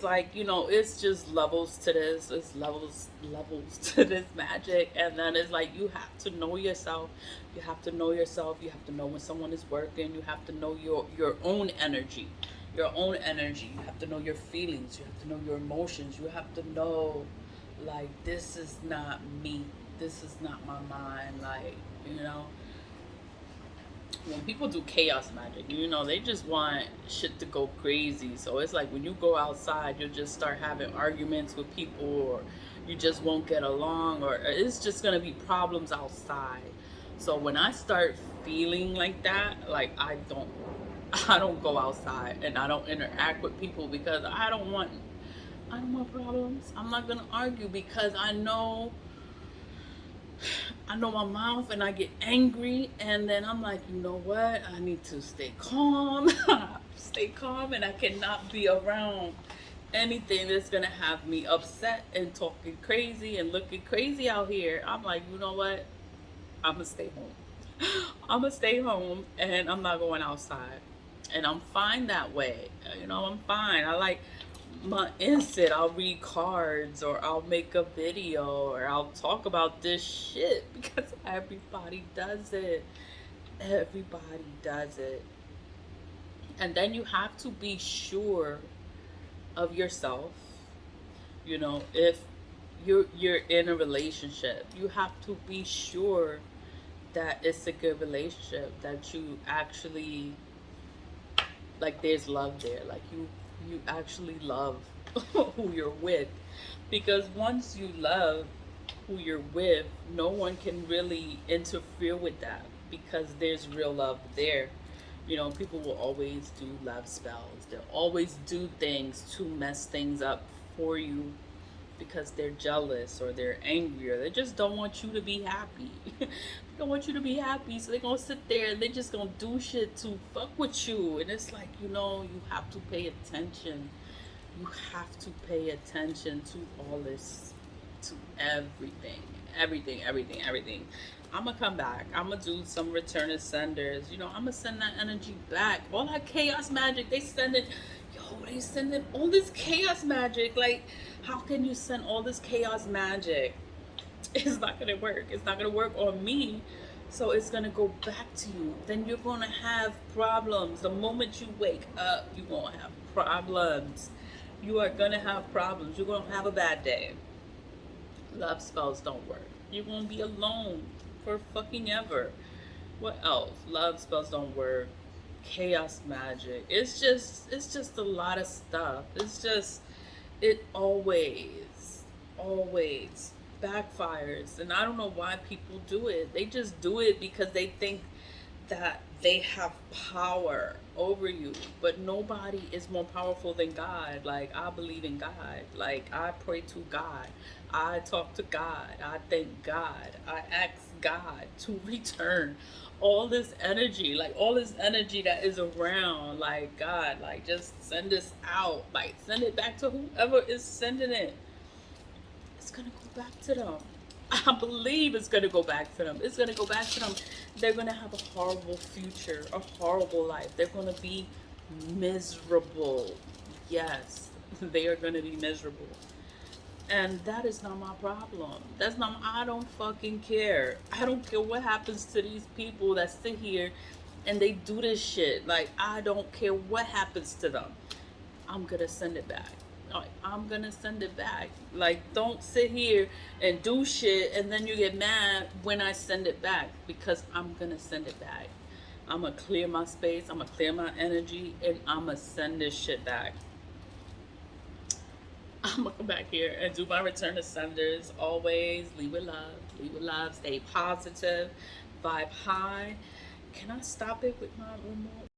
like, it's just levels to this. It's levels to this magic. And then it's like, you have to know yourself. You have to know yourself. You have to know when someone is working. You have to know your own energy. Your own energy. You have to know your feelings. You have to know your emotions. You have to know, like, this is not me. This is not my mind. Like, you know when people do chaos magic, they just want shit to go crazy. So it's like when you go outside, you'll just start having arguments with people, or you just won't get along, or it's just gonna be problems outside. So when I start feeling like that, like I don't go outside and I don't interact with people because I don't want problems. I'm not gonna argue because I know my mouth and I get angry, and then I'm like, you know what? I need to stay calm. Stay calm, and I cannot be around anything that's gonna have me upset and talking crazy and looking crazy out here. I'm like, you know what? I'm gonna stay home. I'm gonna stay home and I'm not going outside. And I'm fine that way. I'm fine. I like my instant. I'll read cards, or I'll make a video, or I'll talk about this shit because everybody does it. Everybody does it. And then you have to be sure of yourself. If you're in a relationship, you have to be sure that it's a good relationship, that you actually, like, there's love there, like you actually love who you're with, because once you love who you're with, no one can really interfere with that, because there's real love there. People will always do love spells, they'll always do things to mess things up for you, because they're jealous or they're angry, or they just don't want you to be happy. They don't want you to be happy, so they're gonna sit there and they're just gonna do shit to fuck with you. And it's like, you have to pay attention. You have to pay attention to all this, to everything, everything. I'm gonna come back. I'm gonna do some return of senders. I'm gonna send that energy back. All that chaos magic, they send it. Yo, they sending all this chaos magic. Like, how can you send all this chaos magic? It's not gonna work. It's not gonna work on me. So it's gonna go back to you. Then you're gonna have problems. The moment you wake up, you're gonna have problems. You are gonna have problems. You're gonna have a bad day. Love spells don't work. You're gonna be alone for fucking ever. What else? Love spells don't work. Chaos magic. It's just a lot of stuff. It always backfires. And I don't know why people do it. They just do it because they think that they have power over you. But nobody is more powerful than God. Like, I believe in God. Like, I pray to God. I talk to God. I thank God. I ask God to return all this energy that is around. Like, God, like, just send this out. Like, send it back to whoever is sending it. It's gonna go back to them. I believe it's gonna go back to them. It's gonna go back to them. They're gonna have a horrible future, a horrible life. They're gonna be miserable. Yes, they are gonna be miserable. And that is not my problem. I don't fucking care. I don't care what happens to these people that sit here and they do this shit. Like, I don't care what happens to them. I'm gonna send it back. Like, I'm gonna send it back. Like, don't sit here and do shit and then you get mad when I send it back, because I'm gonna send it back. I'm gonna clear my space, I'm gonna clear my energy, and I'm gonna send this shit back. I'm gonna come back here and do my return to senders. Always leave with love, stay positive, vibe high. Can I stop it with my remote?